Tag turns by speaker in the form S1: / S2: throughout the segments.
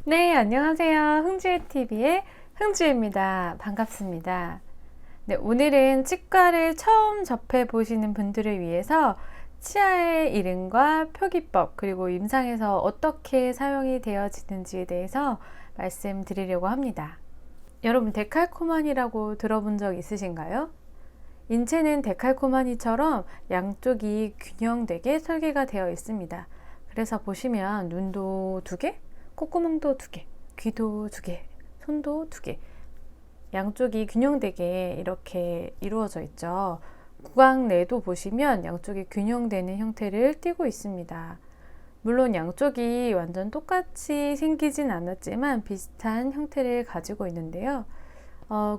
S1: 네, 안녕하세요. 흥주의 TV의 흥주입니다. 반갑습니다. 네, 오늘은 치과를 처음 접해 보시는 분들을 위해서 치아의 이름과 표기법, 그리고 임상에서 어떻게 사용이 되어지는지에 대해서 말씀드리려고 합니다. 여러분, 데칼코마니라고 들어본 적 있으신가요? 인체는 데칼코마니처럼 양쪽이 균형되게 설계가 되어 있습니다. 그래서 보시면 눈도 두 개, 콧구멍도 두 개, 귀도 두 개, 손도 두 개, 양쪽이 균형되게 이렇게 이루어져 있죠. 구강 내도 보시면 양쪽이 균형되는 형태를 띠고 있습니다. 물론 양쪽이 완전 똑같이 생기진 않았지만 비슷한 형태를 가지고 있는데요.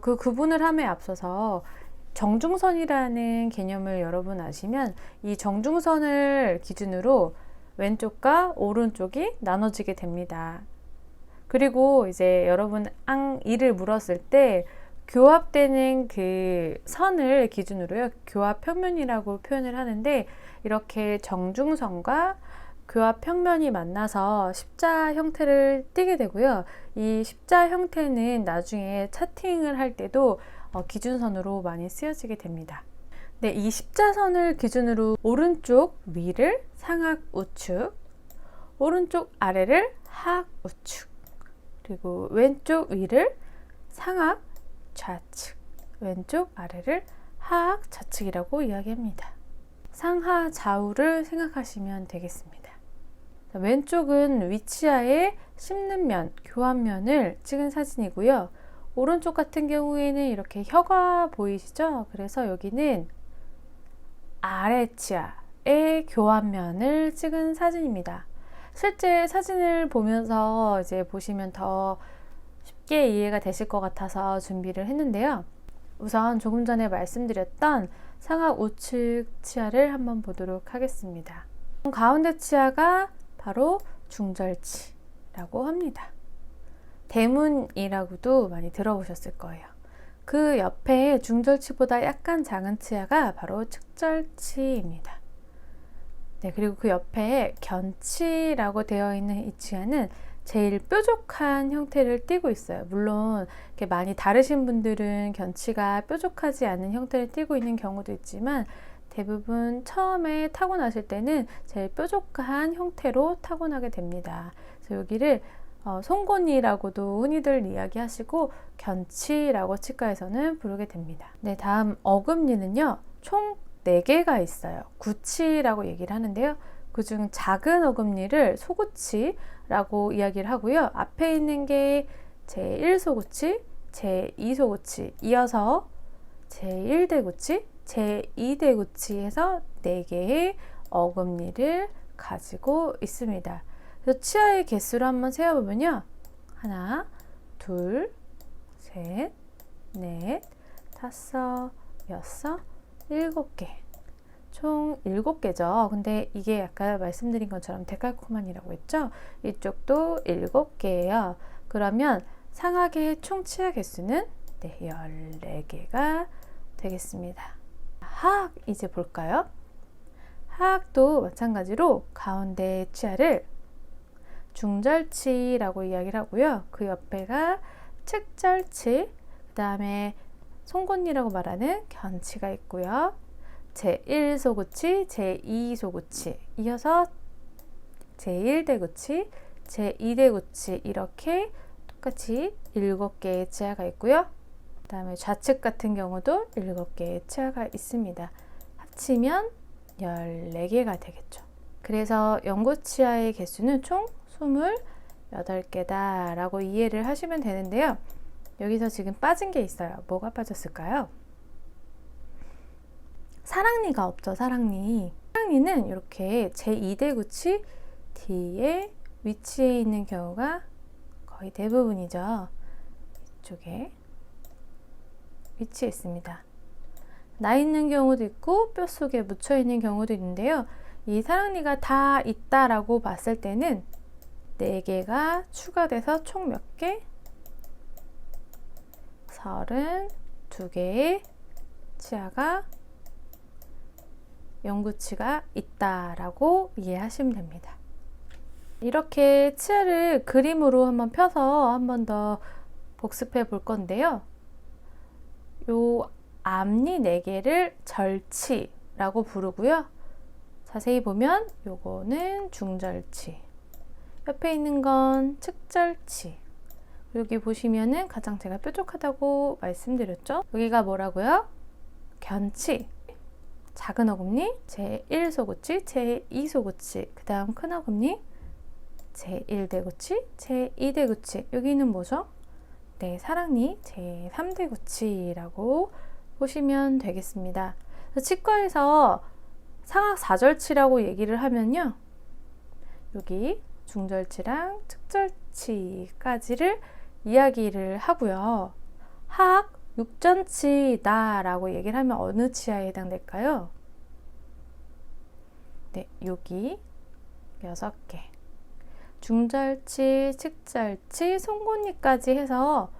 S1: 그 구분을 함에 앞서서 정중선이라는 개념을 여러분 아시면 이 정중선을 기준으로 왼쪽과 오른쪽이 나눠지게 됩니다. 그리고 이제 여러분 이를 물었을 때 교합되는 그 선을 기준으로요, 교합 평면이라고 표현을 하는데, 이렇게 정중선과 교합 평면이 만나서 십자 형태를 띠게 되고요. 이 십자 형태는 나중에 차팅을 할 때도 기준선으로 많이 쓰여지게 됩니다. 네, 이 십자선을 기준으로 오른쪽 위를 상악 우측, 오른쪽 아래를 하악 우측, 그리고 왼쪽 위를 상악 좌측, 왼쪽 아래를 하악 좌측이라고 이야기합니다. 상하 좌우를 생각하시면 되겠습니다. 왼쪽은 위치하에 씹는 면, 교합면을 찍은 사진이고요. 오른쪽 같은 경우에는 이렇게 혀가 보이시죠? 그래서 여기는 아래치아의 교합면을 찍은 사진입니다. 실제 사진을 보면서 이제 보시면 더 쉽게 이해가 되실 것 같아서 준비를 했는데요. 우선 조금 전에 말씀드렸던 상악 우측 치아를 한번 보도록 하겠습니다. 가운데 치아가 바로 중절치라고 합니다. 대문이라고도 많이 들어보셨을 거예요. 그 옆에 중절치보다 약간 작은 치아가 바로 측절치입니다. 네, 그리고 그 옆에 견치라고 되어 있는 이 치아는 제일 뾰족한 형태를 띠고 있어요. 물론 이렇게 많이 다르신 분들은 견치가 뾰족하지 않은 형태를 띠고 있는 경우도 있지만, 대부분 처음에 타고나실 때는 제일 뾰족한 형태로 타고나게 됩니다. 그래서 여기를 송곳니라고도 흔히들 이야기하시고 견치라고 치과에서는 부르게 됩니다. 네, 다음 어금니는요, 총 4개가 있어요. 구치라고 얘기를 하는데요. 그중 작은 어금니를 소구치라고 이야기를 하고요. 앞에 있는 게 제1소구치, 제2소구치, 이어서 제1대구치, 제2대구치 해서 4개의 어금니를 가지고 있습니다. 그래서 치아의 개수를 한번 세어보면요. 하나, 둘, 셋, 넷, 다섯, 여섯, 7개. 총 7개죠. 근데 이게 아까 말씀드린 것처럼 데칼코마니라고 했죠? 이쪽도 7개예요. 그러면 상악의 총 치아 개수는 14개가 되겠습니다. 하악 이제 볼까요? 하악도 마찬가지로 가운데 치아를 중절치라고 이야기를 하고요. 그 옆에가 측절치, 그 다음에 송곳니라고 말하는 견치가 있고요. 제1소구치, 제2소구치, 이어서 제1대구치, 제2대구치, 이렇게 똑같이 7개의 치아가 있고요. 그 다음에 좌측 같은 경우도 7개의 치아가 있습니다. 합치면 14개가 되겠죠. 그래서 연구치아의 개수는 총 28개다 라고 이해를 하시면 되는데요. 여기서 지금 빠진 게 있어요. 뭐가 빠졌을까요? 사랑니가 없죠. 사랑니는 이렇게 제2대구치 뒤에 위치해 있는 경우가 거의 대부분이죠. 이쪽에 위치해 있습니다. 나 있는 경우도 있고 뼈 속에 묻혀 있는 경우도 있는데요. 이 사랑니가 다 있다라고 봤을 때는 4개가 추가돼서 총 몇 개? 32개의 치아가 연구치가 있다라고 이해하시면 됩니다. 이렇게 치아를 그림으로 한번 펴서 한번 더 복습해 볼 건데요. 요 앞니 4개를 절치라고 부르고요. 자세히 보면 요거는 중절치, 옆에 있는 건 측절치. 여기 보시면은 가장 제가 뾰족하다고 말씀드렸죠. 여기가 뭐라고요? 견치, 작은 어금니, 제1소구치, 제2소구치, 그 다음 큰 어금니, 제1대구치, 제2대구치. 여기는 뭐죠? 네, 사랑니 제3대구치라고 보시면 되겠습니다. 치과에서 상악 4절치라고 얘기를 하면요, 여기 중절치랑 측절치까지를 이야기를 하고요. 하악 6전치다 라고 얘기를 하면 어느 치아에 해당될까요? 네, 여기 6개. 중절치, 측절치, 송곳니까지 해서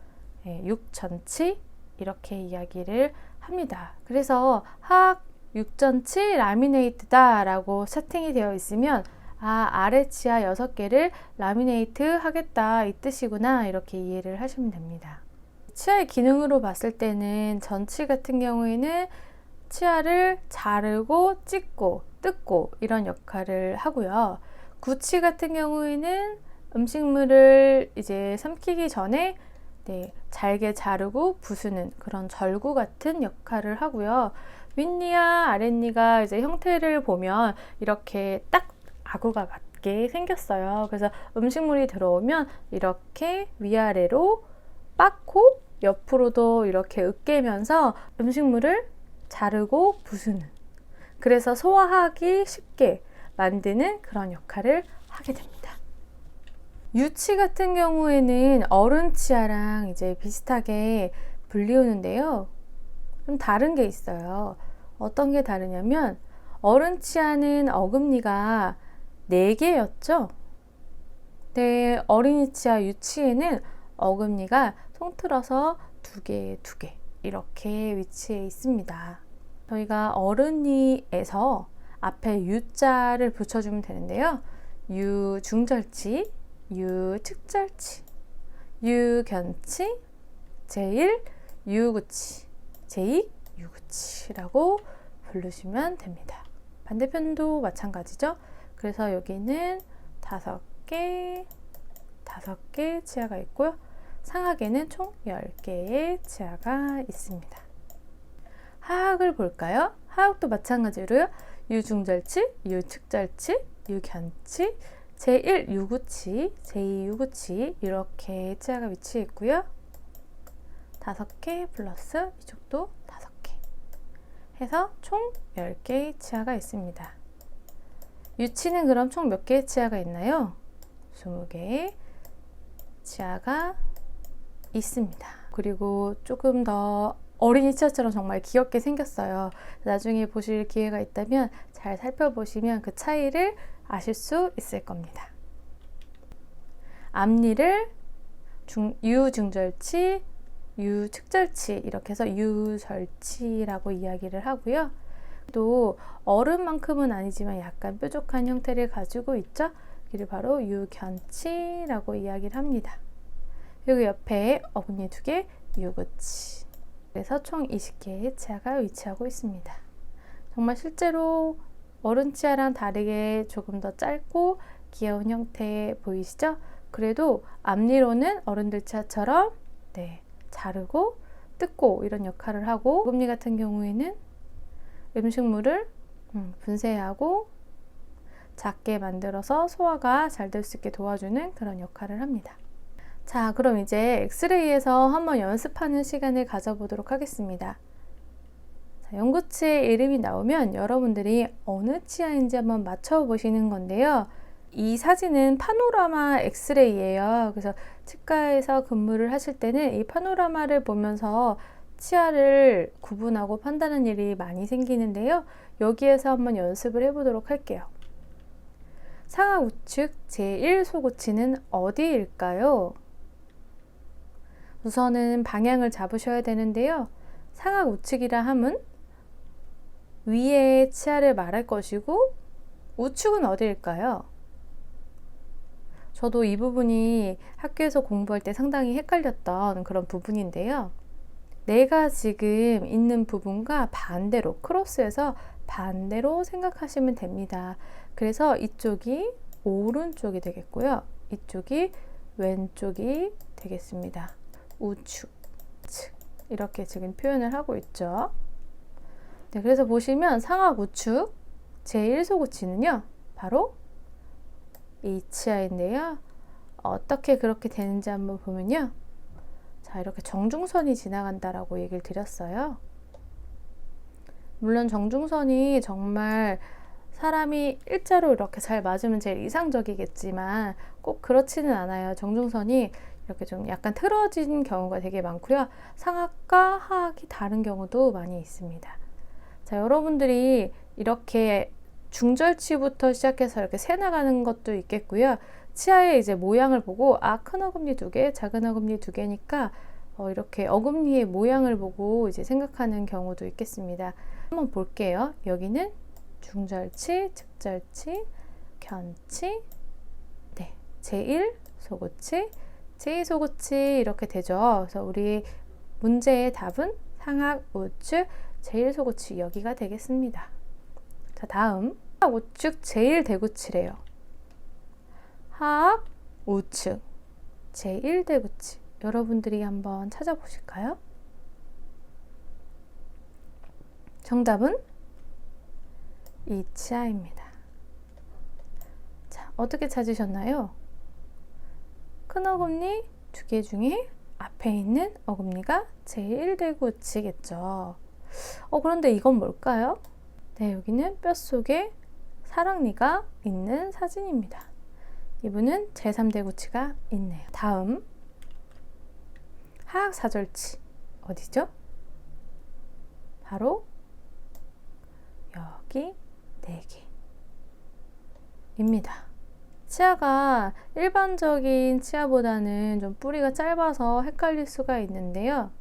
S1: 6전치 이렇게 이야기를 합니다. 그래서 하악 6전치 라미네이트다 라고 세팅이 되어 있으면 아래 치아 6개를 라미네이트 하겠다 이 뜻이구나, 이렇게 이해를 하시면 됩니다. 치아의 기능으로 봤을 때는 전치 같은 경우에는 치아를 자르고 찢고 뜯고 이런 역할을 하고요. 구치 같은 경우에는 음식물을 이제 삼키기 전에 잘게 자르고 부수는 그런 절구 같은 역할을 하고요. 윗니와 아랫니가 이제 형태를 보면 이렇게 딱 아구가 같게 생겼어요. 그래서 음식물이 들어오면 이렇게 위아래로 빻고 옆으로도 이렇게 으깨면서 음식물을 자르고 부수는, 그래서 소화하기 쉽게 만드는 그런 역할을 하게 됩니다. 유치 같은 경우에는 어른 치아랑 이제 비슷하게 불리우는데요. 좀 다른 게 있어요. 어떤 게 다르냐면 어른 치아는 어금니가 4개였죠. 네, 어린이 치아 유치에는 어금니가 통틀어서 2개, 2개 이렇게 위치해 있습니다. 저희가 어른이에서 앞에 U자를 붙여주면 되는데요. U 중절치, U 측절치, U 견치, 제1 유구치, 제2 유구치라고 부르시면 됩니다. 반대편도 마찬가지죠. 그래서 여기는 5개 치아가 있고요. 상악에는 총 10개의 치아가 있습니다. 하악을 볼까요? 하악도 마찬가지로요. 유중절치, 유측절치, 유견치, 제1 유구치, 제2 유구치 이렇게 치아가 위치해 있고요. 5개 플러스 이쪽도 5개 해서 총 10개의 치아가 있습니다. 유치는 그럼 총 몇 개의 치아가 있나요? 20개의 치아가 있습니다. 그리고 조금 더 어린이 치아처럼 정말 귀엽게 생겼어요. 나중에 보실 기회가 있다면 잘 살펴보시면 그 차이를 아실 수 있을 겁니다. 앞니를 유중절치, 유측절치 이렇게 해서 유절치라고 이야기를 하고요. 또 어른만큼은 아니지만 약간 뾰족한 형태를 가지고 있죠. 이를 바로 유견치라고 이야기를 합니다. 여기 옆에 어금니 2개, 유구치. 그래서 총 20개의 치아가 위치하고 있습니다. 정말 실제로 어른 치아랑 다르게 조금 더 짧고 귀여운 형태 보이시죠? 그래도 앞니로는 어른들 치아처럼 자르고 뜯고 이런 역할을 하고, 어금니 같은 경우에는 음식물을 분쇄하고 작게 만들어서 소화가 잘 될 수 있게 도와주는 그런 역할을 합니다. 자, 그럼 이제 엑스레이에서 한번 연습하는 시간을 가져보도록 하겠습니다. 자, 연구치의 이름이 나오면 여러분들이 어느 치아인지 한번 맞춰보시는 건데요. 이 사진은 파노라마 엑스레이예요. 그래서 치과에서 근무를 하실 때는 이 파노라마를 보면서 치아를 구분하고 판단하는 일이 많이 생기는데요. 여기에서 한번 연습을 해보도록 할게요. 상악 우측 제1소구치는 어디일까요? 우선은 방향을 잡으셔야 되는데요. 상악 우측이라 함은 위의 치아를 말할 것이고, 우측은 어디일까요? 저도 이 부분이 학교에서 공부할 때 상당히 헷갈렸던 그런 부분인데요. 내가 지금 있는 부분과 반대로, 크로스해서 반대로 생각하시면 됩니다. 그래서 이쪽이 오른쪽이 되겠고요. 이쪽이 왼쪽이 되겠습니다. 우측, 측 이렇게 지금 표현을 하고 있죠. 네, 그래서 보시면 상악 우측 제1소고치는요. 바로 HI인데요. 어떻게 그렇게 되는지 한번 보면요. 자, 이렇게 정중선이 지나간다라고 얘기를 드렸어요. 물론 정중선이 정말 사람이 일자로 이렇게 잘 맞으면 제일 이상적이겠지만 꼭 그렇지는 않아요. 정중선이 이렇게 좀 약간 틀어진 경우가 되게 많고요. 상악과 하악이 다른 경우도 많이 있습니다. 자, 여러분들이 이렇게 중절치부터 시작해서 이렇게 세 나가는 것도 있겠고요. 치아의 이제 모양을 보고 큰 어금니 2개, 작은 어금니 2개니까 이렇게 어금니의 모양을 보고 이제 생각하는 경우도 있겠습니다. 한번 볼게요. 여기는 중절치, 측절치, 견치, 네, 제1 소고치, 제2소고치 이렇게 되죠. 그래서 우리 문제의 답은 상악 우측 제1 소고치 여기가 되겠습니다. 자, 다음 하악 우측 제1 대구치래요. 하악 우측 제1 대구치 여러분들이 한번 찾아보실까요? 정답은 이치아입니다. 자, 어떻게 찾으셨나요? 큰 어금니 2개 중에 앞에 있는 어금니가 제1대구치겠죠. 그런데 이건 뭘까요? 네, 여기는 뼛속에 사랑니가 있는 사진입니다. 이분은 제3대구치가 있네요. 다음 하악 사절치 어디죠? 바로 여기 4개입니다. 치아가 일반적인 치아보다는 좀 뿌리가 짧아서 헷갈릴 수가 있는데요.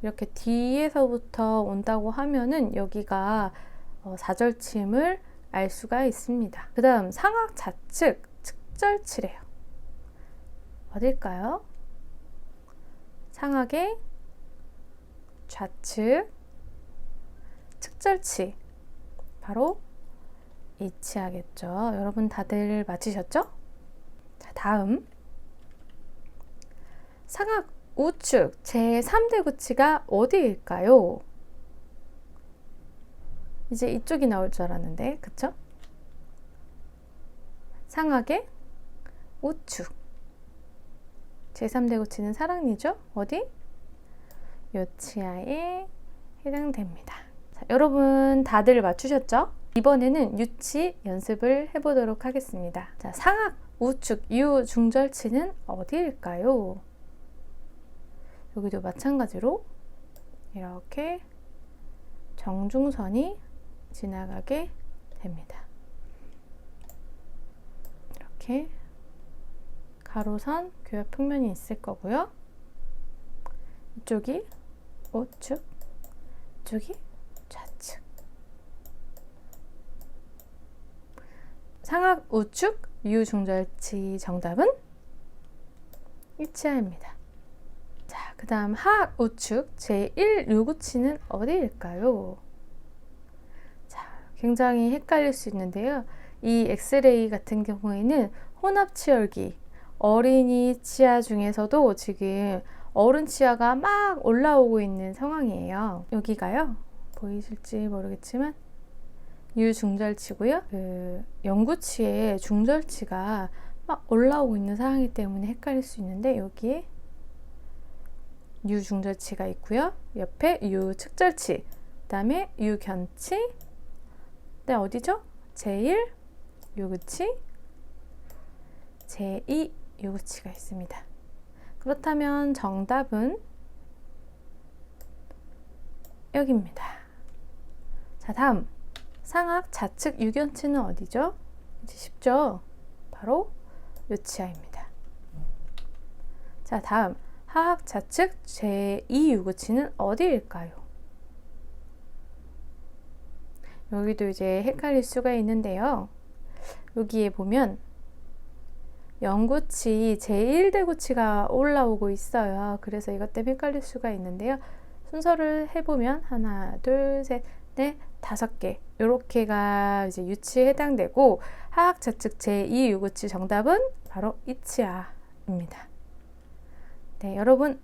S1: 이렇게 뒤에서부터 온다고 하면은 여기가 사절침을 알 수가 있습니다. 그 다음 상악 좌측 측절치래요. 어딜까요? 상악의 좌측 측절치 바로 이 치아겠죠. 여러분 다들 맞히셨죠? 자, 다음 상악 우측 제3대구치가 어디일까요? 이제 이쪽이 나올 줄 알았는데 그쵸? 상악의 우측 제3대구치는 사랑니죠? 어디? 요 치아에 해당됩니다. 자, 여러분 다들 맞추셨죠? 이번에는 유치 연습을 해보도록 하겠습니다. 자, 상악 우측 유 중절치는 어디일까요? 여기도 마찬가지로 이렇게 정중선이 지나가게 됩니다. 이렇게 가로선 교합 평면이 있을 거고요. 이쪽이 우측, 이쪽이 좌측. 상악 우측 유중절치 정답은 이치아입니다. 자, 그 다음 하악 우측 제1 요구치는 어디일까요? 자, 굉장히 헷갈릴 수 있는데요. 이 엑스레이 같은 경우에는 혼합치열기 어린이 치아 중에서도 지금 어른 치아가 막 올라오고 있는 상황이에요. 여기가요. 보이실지 모르겠지만 유중절치고요. 그 영구치의 중절치가 막 올라오고 있는 상황이기 때문에 헷갈릴 수 있는데 여기에 유중절치가 있고요. 옆에 유측절치, 그 다음에 유견치, 네, 어디죠? 제1 요구치, 제2 요구치가 있습니다. 그렇다면 정답은 여기입니다. 자, 다음 상악 좌측 유견치는 어디죠? 이제 쉽죠? 바로 요 치아입니다. 자, 다음 하악 좌측 제2 요구치는 어디일까요? 여기도 이제 헷갈릴 수가 있는데요. 여기에 보면 영구치 제1대구치가 올라오고 있어요. 그래서 이것 때문에 헷갈릴 수가 있는데요. 순서를 해보면 하나, 둘, 셋, 넷, 5개 요렇게가 이제 유치에 해당되고 하악 좌측 제2유구치 정답은 바로 이치아입니다. 네, 여러분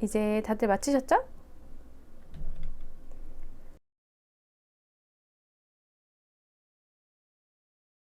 S1: 이제 다들 맞히셨죠?